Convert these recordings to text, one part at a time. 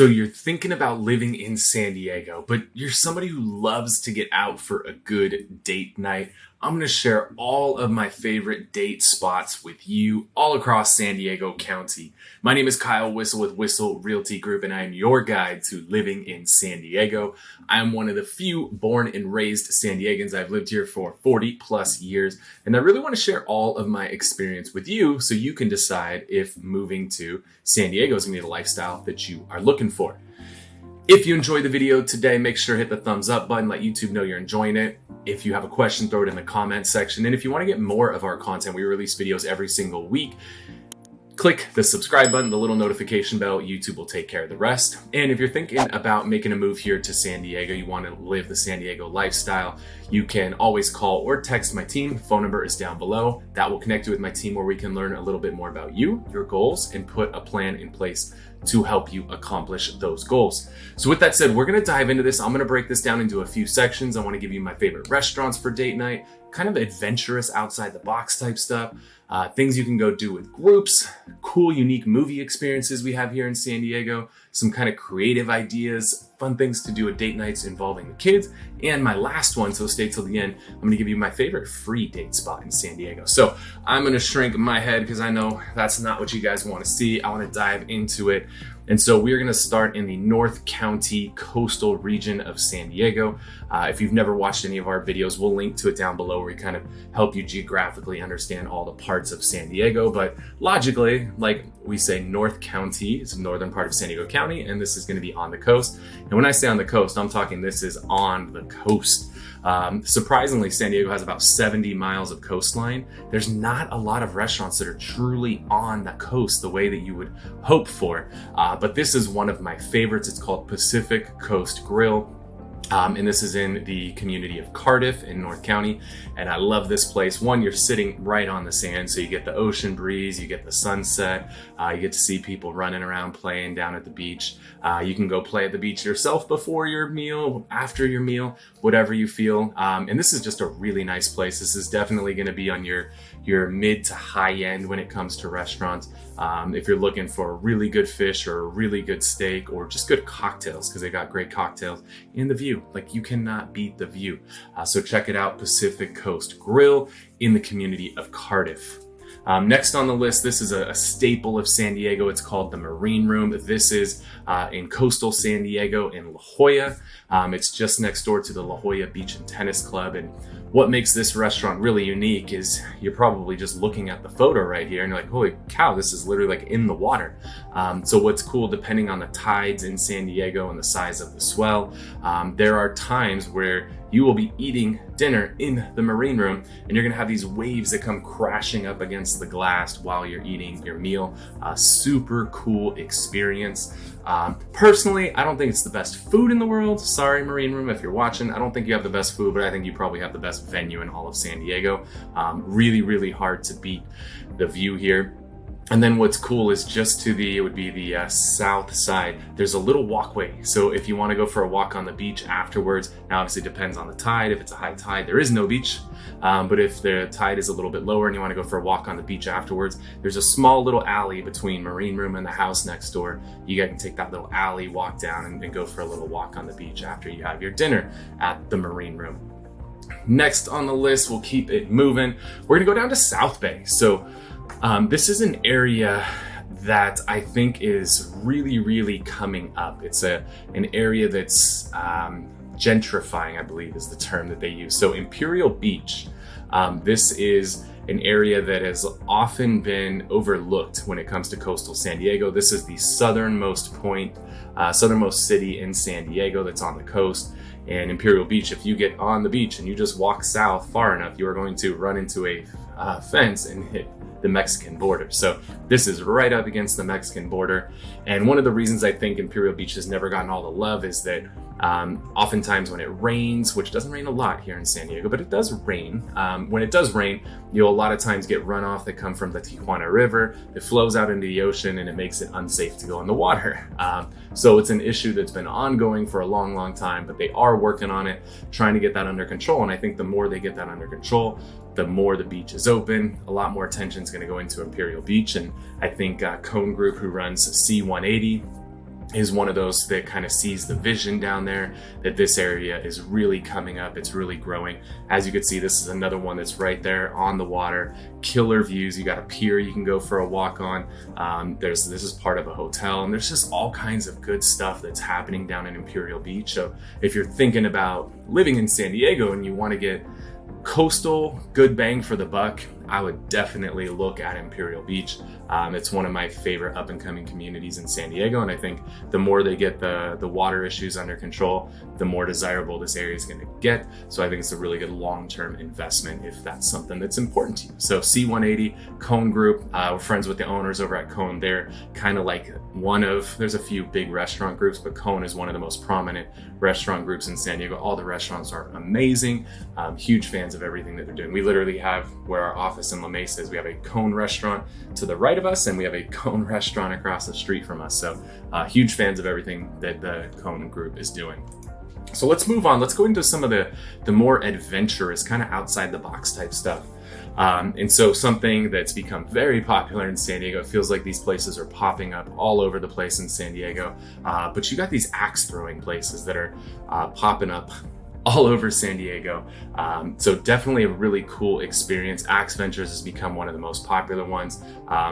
So you're thinking about living in San Diego, but you're somebody who loves to get out for a good date night. I'm going to share all of my favorite date spots with you all across San Diego County. My name is Kyle Whissel with Whissel Realty Group, and I am your guide to living in San Diego. I am one of the few born and raised San Diegans. I've lived here for 40 plus years, and I really want to share all of my experience with you so you can decide if moving to San Diego is going to be the lifestyle that you are looking for. If you enjoyed the video today, make sure to hit the thumbs up button, let YouTube know you're enjoying it. If you have a question, throw it in the comments section. And if you want to get more of our content, we release videos every single week. Click the subscribe button, the little notification bell. YouTube will take care of the rest. And if you're thinking about making a move here to San Diego, you want to live the San Diego lifestyle, you can always call or text my team. Phone number is down below. That will connect you with my team where we can learn a little bit more about you, your goals, and put a plan in place to help you accomplish those goals. So with that said, we're going to dive into this. I'm going to break this down into a few sections. I want to give you my favorite restaurants for date night, kind of adventurous outside the box type stuff, things you can go do with groups, cool, unique movie experiences we have here in San Diego, some kind of creative ideas, fun things to do at date nights involving the kids, and my last one, so stay till the end, I'm going to give you my favorite free date spot in San Diego. So I'm going to shrink my head because I know that's not what you guys want to see. I want to dive into it. And so we're going to start in the North County coastal region of San Diego. If you've never watched any of our videos, we'll link to it down below where we kind of help you geographically understand all the parts of San Diego. But logically, like we say, North County is the northern part of San Diego County, and this is going to be on the coast. And when I say on the coast, I'm talking this is on the coast. Surprisingly, San Diego has about 70 miles of coastline. There's not a lot of restaurants that are truly on the coast the way that you would hope for. But this is one of my favorites. It's called Pacific Coast Grill. And this is in the community of Cardiff in North County. And I love this place. One, you're sitting right on the sand, so you get the ocean breeze, you get the sunset, you get to see people running around playing down at the beach. You can go play at the beach yourself before your meal, after your meal, whatever you feel. And this is just a really nice place. This is definitely going to be on your mid to high end when it comes to restaurants. If you're looking for a really good fish or a really good steak or just good cocktails, because they got great cocktails, and the view, like you cannot beat the view. So check it out, Pacific Coast Grill in the community of Cardiff. Next on the list, this is a staple of San Diego. It's called the Marine Room. This is in coastal San Diego in La Jolla. It's just next door to the La Jolla Beach and Tennis Club. And what makes this restaurant really unique is you're probably just looking at the photo right here and you're like, holy cow, this is literally like in the water. So what's cool, depending on the tides in San Diego and the size of the swell, there are times where you will be eating dinner in the Marine Room and you're gonna have these waves that come crashing up against the glass while you're eating your meal. Super cool experience. Personally, I don't think it's the best food in the world. Sorry, Marine Room, if you're watching, I don't think you have the best food, but I think you probably have the best venue in all of San Diego. Really, really hard to beat the view here. And then what's cool is just to it would be the south side, there's a little walkway. So if you want to go for a walk on the beach afterwards, now obviously depends on the tide. If it's a high tide, there is no beach. But if the tide is a little bit lower and you want to go for a walk on the beach afterwards, there's a small little alley between Marine Room and the house next door. You guys can take that little alley, walk down and go for a little walk on the beach after you have your dinner at the Marine Room. Next on the list, we'll keep it moving. We're gonna go down to South Bay. So this is an area that I think is really, really coming up. It's an area that's gentrifying, I believe is the term that they use. So Imperial Beach, this is an area that has often been overlooked when it comes to coastal San Diego. This is the southernmost point, southernmost city in San Diego that's on the coast. And Imperial Beach, if you get on the beach and you just walk south far enough, you are going to run into a fence and hit the Mexican border. So this is right up against the Mexican border. And one of the reasons I think Imperial Beach has never gotten all the love is that oftentimes when it rains, which doesn't rain a lot here in San Diego, but it does rain. When it does rain, you'll a lot of times get runoff that come from the Tijuana River. It flows out into the ocean and it makes it unsafe to go in the water. So it's an issue that's been ongoing for a long, long time, but they are working on it, trying to get that under control. And I think the more they get that under control, the more the beach is open, a lot more attention is going to go into Imperial Beach. And I think Cone Group, who runs C180, is one of those that kind of sees the vision down there, that this area is really coming up, it's really growing. As you can see, this is another one that's right there on the water, killer views. You got a pier you can go for a walk on. This is part of a hotel, and there's just all kinds of good stuff that's happening down in Imperial Beach. So if you're thinking about living in San Diego and you want to get coastal, good bang for the buck, I would definitely look at Imperial Beach. It's one of my favorite up and coming communities in San Diego, and I think the more they get the water issues under control, the more desirable this area is going to get. So I think it's a really good long-term investment if that's something that's important to you. So C180 Cone Group, we're friends with the owners over at Cone. They're kind of like there's a few big restaurant groups, but Cone is one of the most prominent restaurant groups in San Diego. All the restaurants are amazing. Huge fans of everything that they're doing. We literally have, where our office in La Mesa is, we have a Cone restaurant to the right of us, and we have a Cone restaurant across the street from us. So huge fans of everything that the Cone Group is doing. So let's move on. Let's go into some of the more adventurous, kind of outside the box type stuff. And so something that's become very popular in San Diego, it feels like these places are popping up all over the place in San Diego, but you got these axe throwing places that are popping up all over San Diego. So definitely a really cool experience. Axe Ventures has become one of the most popular ones.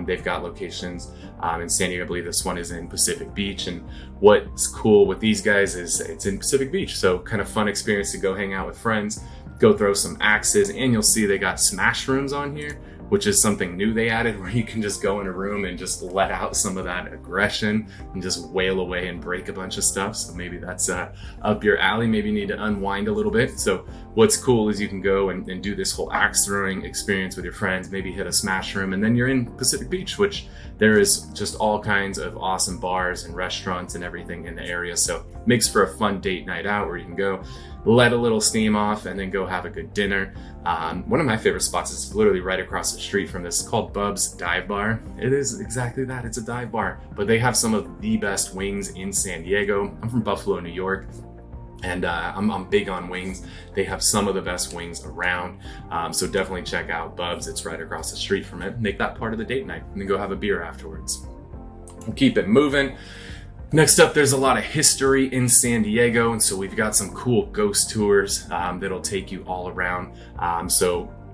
They've got locations in San Diego. I believe this one is in Pacific Beach. And what's cool with these guys is it's in Pacific Beach. So kind of fun experience to go hang out with friends, go throw some axes, and you'll see they got smash rooms on here, which is something new they added, where you can just go in a room and just let out some of that aggression and just wail away and break a bunch of stuff. So maybe that's up your alley. Maybe you need to unwind a little bit. So what's cool is you can go and do this whole axe throwing experience with your friends, maybe hit a smash room, and then you're in Pacific Beach, which there is just all kinds of awesome bars and restaurants and everything in the area. So makes for a fun date night out where you can go let a little steam off and then go have a good dinner. One of my favorite spots is literally right across the street from this, called Bub's Dive Bar. It is exactly that, it's a dive bar, but they have some of the best wings in San Diego. I'm from Buffalo, New York, and I'm big on wings. They have some of the best wings around, so definitely check out Bub's. It's right across the street from it. Make that part of the date night and then go have a beer afterwards. We'll keep it moving. Next up, there's a lot of history in San Diego, and so we've got some cool ghost tours that'll take you all around.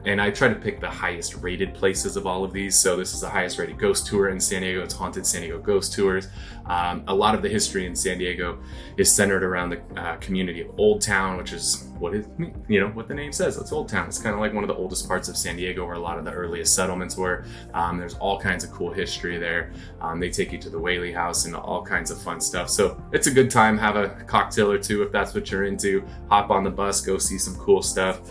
And I try to pick the highest rated places of all of these. So this is the highest rated ghost tour in San Diego. It's Haunted San Diego Ghost Tours. A lot of the history in San Diego is centered around the community of Old Town, which is what the name says. It's Old Town. It's kind of like one of the oldest parts of San Diego, where a lot of the earliest settlements were. There's all kinds of cool history there. They take you to the Whaley House and all kinds of fun stuff. So it's a good time. Have a cocktail or two if that's what you're into. Hop on the bus, go see some cool stuff.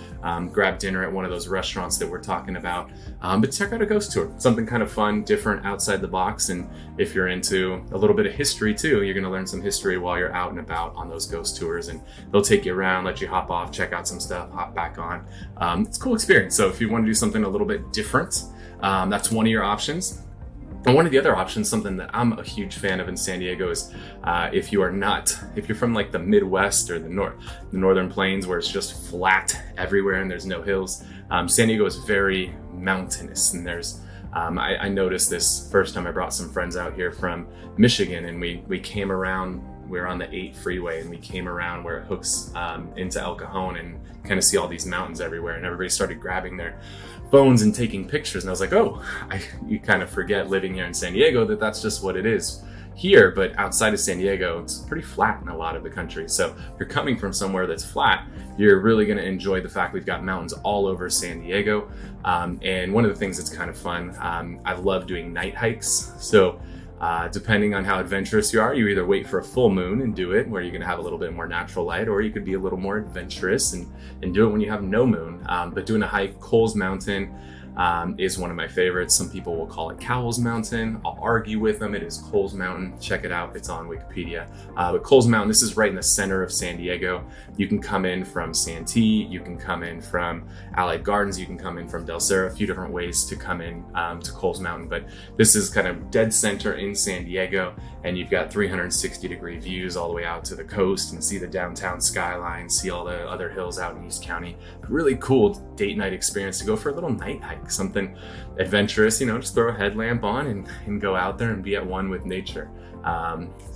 Grab dinner at one of those restaurants that we're talking about. But check out a ghost tour. Something kind of fun, different, outside the box. And if you're into a little bit of history too, you're going to learn some history while you're out and about on those ghost tours. And they'll take you around, let you hop off, check out some stuff, hop back on. It's a cool experience. So if you want to do something a little bit different, that's one of your options. And one of the other options, something that I'm a huge fan of in San Diego, is if you're from like the Midwest or the Northern Plains, where it's just flat everywhere and there's no hills. San Diego is very mountainous, and there's I noticed this first time I brought some friends out here from Michigan, and we came around. We were on the 8 freeway, and we came around where it hooks into El Cajon, and kind of see all these mountains everywhere, and everybody started grabbing their phones and taking pictures. And I was like, you kind of forget living here in San Diego that that's just what it is here. But outside of San Diego, it's pretty flat in a lot of the country. So if you're coming from somewhere that's flat, you're really going to enjoy the fact we've got mountains all over San Diego. And one of the things that's kind of fun, I love doing night hikes. So depending on how adventurous you are, you either wait for a full moon and do it, where you're going to have a little bit more natural light, or you could be a little more adventurous and do it when you have no moon. But doing a hike, Coles Mountain is one of my favorites. Some people will call it Cowles Mountain. I'll argue with them. It is Coles Mountain. Check it out. It's on Wikipedia. But Coles Mountain, this is right in the center of San Diego. You can come in from Santee. You can come in from Allied Gardens. You can come in from Del Cerro. A few different ways to come in to Coles Mountain. But this is kind of dead center in San Diego. And you've got 360-degree views all the way out to the coast, and see the downtown skyline, see all the other hills out in East County. Really cool date night experience to go for a little night hike. picnic, something adventurous, just throw a headlamp on and go out there and be at one with nature.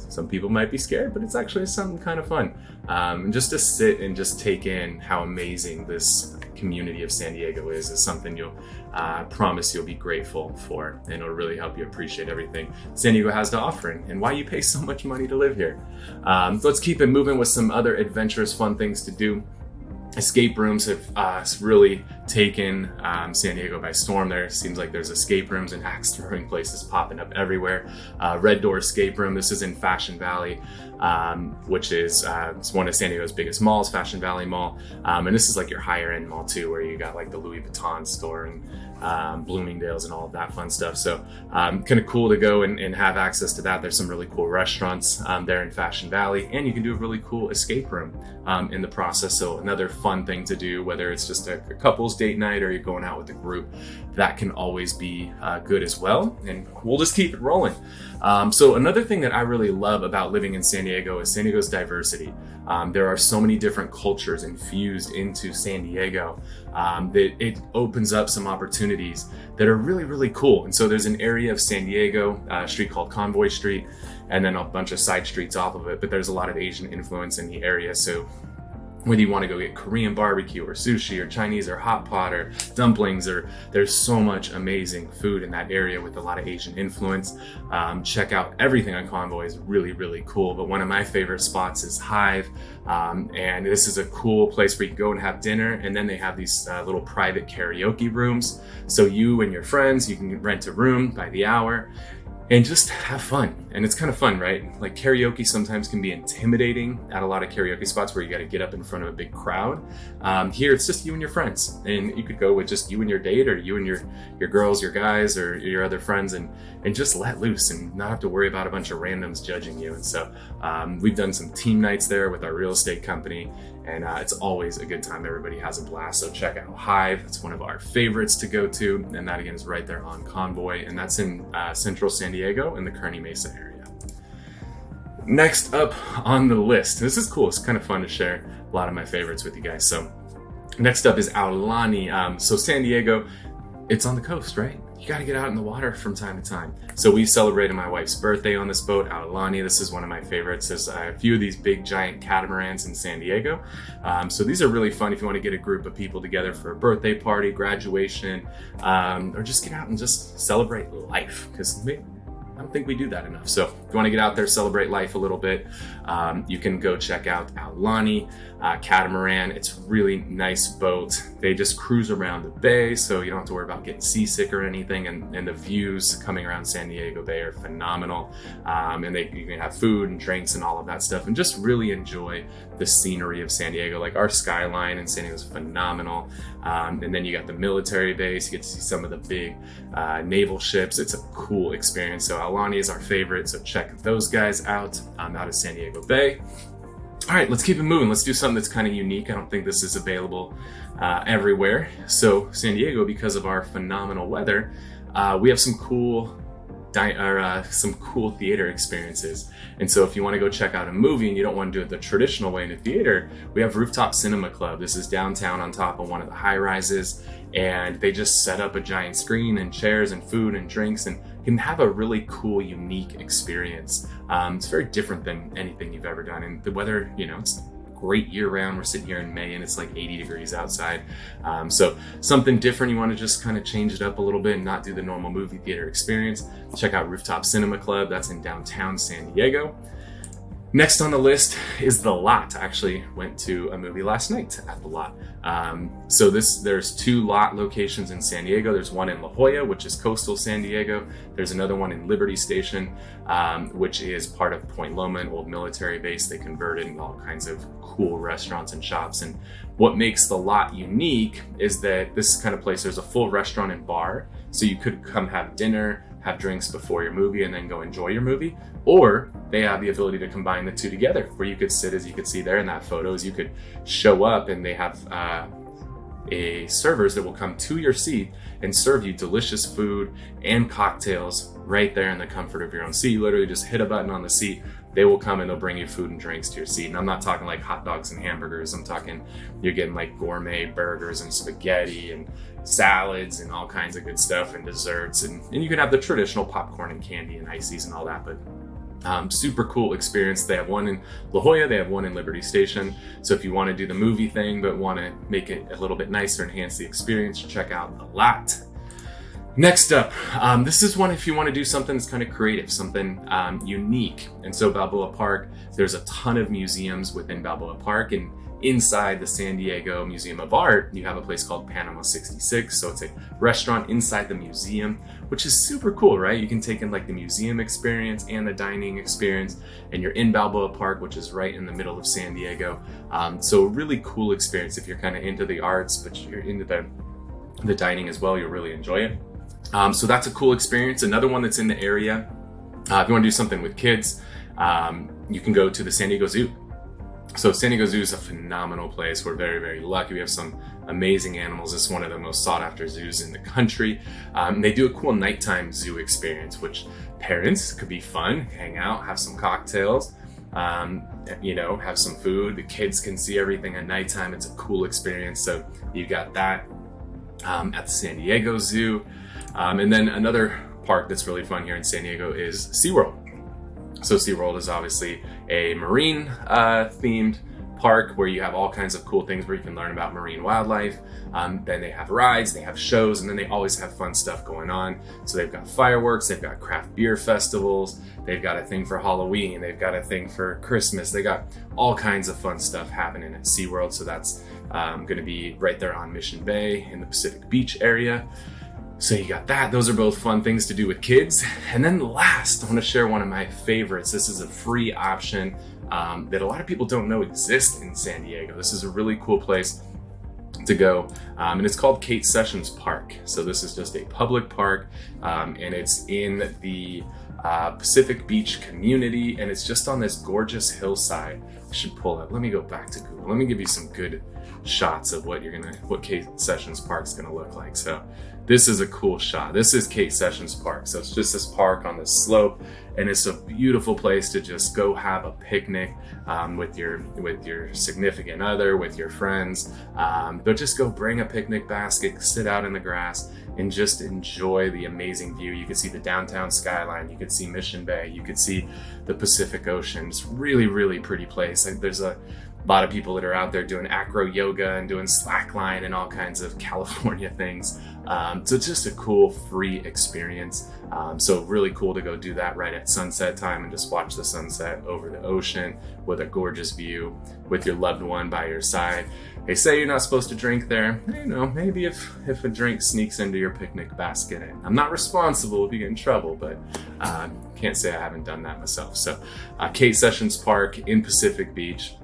Some people might be scared, but it's actually something kind of fun. And just to sit and just take in how amazing this community of San Diego is something you'll promise you'll be grateful for, and it'll really help you appreciate everything San Diego has to offer and why you pay so much money to live here. Let's keep it moving with some other adventurous fun things to do. Escape rooms have really taken San Diego by storm. There seems like there's escape rooms and axe throwing places popping up everywhere. Red Door Escape Room, this is in Fashion Valley, which is it's one of San Diego's biggest malls, Fashion Valley Mall. And this is like your higher end mall too, where you got like the Louis Vuitton store and Bloomingdale's and all of that fun stuff. So kind of cool to go and have access to that. There's some really cool restaurants there in Fashion Valley, and you can do a really cool escape room in the process. So another fun thing to do, whether it's just a couple's date night or you're going out with a group, that can always be good as well. And we'll just keep it rolling. So another thing that I really love about living in San Diego is San Diego's diversity. There are so many different cultures infused into San Diego that it opens up some opportunities that are really, really cool. And so there's an area of San Diego, a street called Convoy Street, and then a bunch of side streets off of it, but there's a lot of Asian influence in the area. So whether you want to go get Korean barbecue or sushi or Chinese or hot pot or dumplings, or there's so much amazing food in that area with a lot of Asian influence. Check out everything on Convoy is really, really cool. But one of my favorite spots is Hive. And this is a cool place where you can go and have dinner. And then they have these little private karaoke rooms. So you and your friends, you can rent a room by the hour and just have fun. And it's kind of fun, right? Like karaoke sometimes can be intimidating at a lot of karaoke spots where you got to get up in front of a big crowd. Here, it's just you and your friends, and you could go with just you and your date, or you and your girls, your guys, or your other friends, and just let loose and not have to worry about a bunch of randoms judging you. And so we've done some team nights there with our real estate company, and it's always a good time. Everybody has a blast. So check out Hive. It's one of our favorites to go to, and that again is right there on Convoy, and that's in central San Diego in the Kearny Mesa area. Next up on the list, this is cool. It's kind of fun to share a lot of my favorites with you guys. So next up is Aulani. So San Diego, it's on the coast, right? You got to get out in the water from time to time. So we celebrated my wife's birthday on this boat, Aulani. This is one of my favorites. There's a few of these big giant catamarans in San Diego. So these are really fun if you want to get a group of people together for a birthday party, graduation, or just get out and just celebrate life, because I don't think we do that enough. So if you want to get out there, celebrate life a little bit, you can go check out Aulani catamaran. It's a really nice boat. They just cruise around the bay, so you don't have to worry about getting seasick or anything. And the views coming around San Diego Bay are phenomenal. And you can have food and drinks and all of that stuff, and just really enjoy the scenery of San Diego. Like our skyline in San Diego is phenomenal. And then you got the military base. You get to see some of the big naval ships. It's a cool experience. So Aulani is our favorite, so check those guys out out of San Diego Bay. All right, let's keep it moving. Let's do something that's kind of unique. I don't think this is available everywhere. So San Diego, because of our phenomenal weather, we have some cool theater experiences. And so if you want to go check out a movie and you don't want to do it the traditional way in a theater, we have Rooftop Cinema Club. This is downtown on top of one of the high rises, and they just set up a giant screen and chairs and food and drinks, and you can have a really cool, unique experience. It's very different than anything you've ever done. And the weather, it's great year round. We're sitting here in May and it's like 80 degrees outside. So something different. You want to just kind of change it up a little bit and not do the normal movie theater experience. Check out Rooftop Cinema Club. That's in downtown San Diego. Next on the list is The Lot. I actually went to a movie last night at The Lot. So there's 2 Lot locations in San Diego. There's one in La Jolla, which is coastal San Diego. There's another one in Liberty Station, which is part of Point Loma, an old military base. They converted into all kinds of cool restaurants and shops. And what makes The Lot unique is that this kind of place, there's a full restaurant and bar. So you could come have dinner, have drinks before your movie, and then go enjoy your movie. Or they have the ability to combine the two together, where you could sit, as you could see there in that photos, you could show up and they have servers that will come to your seat and serve you delicious food and cocktails right there in the comfort of your own seat. You literally just hit a button on the seat, they will come and they'll bring you food and drinks to your seat. And I'm not talking like hot dogs and hamburgers. I'm talking you're getting like gourmet burgers and spaghetti and salads and all kinds of good stuff and desserts. And you can have the traditional popcorn and candy and ices and all that, but super cool experience. They have one in La Jolla, they have one in Liberty Station. So if you want to do the movie thing but want to make it a little bit nicer, enhance the experience, check out the lot. Next up, this is one if you want to do something that's kind of creative, something unique. And so Balboa Park, there's a ton of museums within Balboa Park, and inside the San Diego Museum of Art, you have a place called Panama 66. So it's a restaurant inside the museum, which is super cool, right? You can take in like the museum experience and the dining experience, and you're in Balboa Park, which is right in the middle of San Diego. So really cool experience if you're kind of into the arts, but you're into the dining as well, you'll really enjoy it. So that's a cool experience. Another one that's in the area, if you want to do something with kids, you can go to the San Diego Zoo. So San Diego Zoo is a phenomenal place. We're very, very lucky. We have some amazing animals. It's one of the most sought after zoos in the country. They do a cool nighttime zoo experience, which parents could be fun, hang out, have some cocktails, have some food. The kids can see everything at nighttime. It's a cool experience. So you got that at the San Diego Zoo. And then another park that's really fun here in San Diego is SeaWorld. So SeaWorld is obviously a marine themed park where you have all kinds of cool things where you can learn about marine wildlife. Then they have rides, they have shows, and then they always have fun stuff going on. So they've got fireworks, they've got craft beer festivals, they've got a thing for Halloween, they've got a thing for Christmas. They got all kinds of fun stuff happening at SeaWorld. So that's going to be right there on Mission Bay in the Pacific Beach area. So you got that. Those are both fun things to do with kids. And then last, I want to share one of my favorites. This is a free option that a lot of people don't know exists in San Diego. This is a really cool place to go, and it's called Kate Sessions Park. So this is just a public park, and it's in the Pacific Beach community, and it's just on this gorgeous hillside. I should pull up. Let me go back to Google. Let me give you some good shots of what Kate Sessions Park's gonna look like. So this is a cool shot. This is Kate Sessions Park. So it's just this park on this slope, and it's a beautiful place to just go have a picnic with your significant other, with your friends. But just go bring a picnic basket, sit out in the grass, and just enjoy the amazing view. You can see the downtown skyline, you could see Mission Bay, you could see the Pacific Ocean. It's really, really pretty place. There's a lot of people that are out there doing acro yoga and doing slackline and all kinds of California things. So it's just a cool free experience. So really cool to go do that right at sunset time and just watch the sunset over the ocean with a gorgeous view with your loved one by your side. They say you're not supposed to drink there. Maybe if a drink sneaks into your picnic basket. I'm not responsible if you get in trouble, but can't say I haven't done that myself. So Kate Sessions Park in Pacific Beach.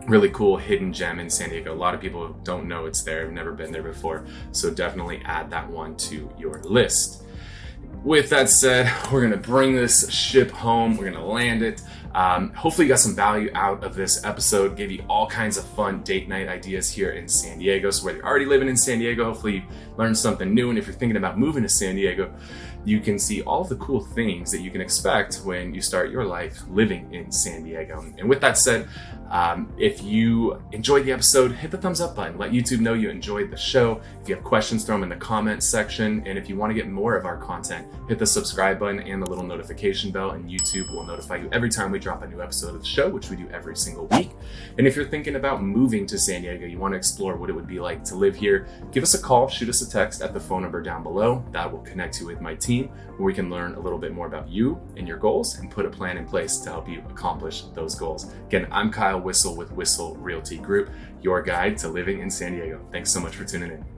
Really cool hidden gem in San Diego. A lot of people don't know it's there, have never been there before. So definitely add that one to your list. With that said, we're gonna bring this ship home. We're gonna land it. Hopefully you got some value out of this episode. Gave you all kinds of fun date night ideas here in San Diego. So whether you're already living in San Diego, hopefully you learned something new. And if you're thinking about moving to San Diego, you can see all of the cool things that you can expect when you start your life living in San Diego. And with that said, if you enjoyed the episode, hit the thumbs up button. Let YouTube know you enjoyed the show. If you have questions, throw them in the comments section. And if you want to get more of our content, hit the subscribe button and the little notification bell, and YouTube will notify you every time we drop a new episode of the show, which we do every single week. And if you're thinking about moving to San Diego, you want to explore what it would be like to live here, give us a call, shoot us a text at the phone number down below. That will connect you with my team, where we can learn a little bit more about you and your goals and put a plan in place to help you accomplish those goals. Again, I'm Kyle Whissel with Whissel Realty Group, your guide to living in San Diego. Thanks so much for tuning in.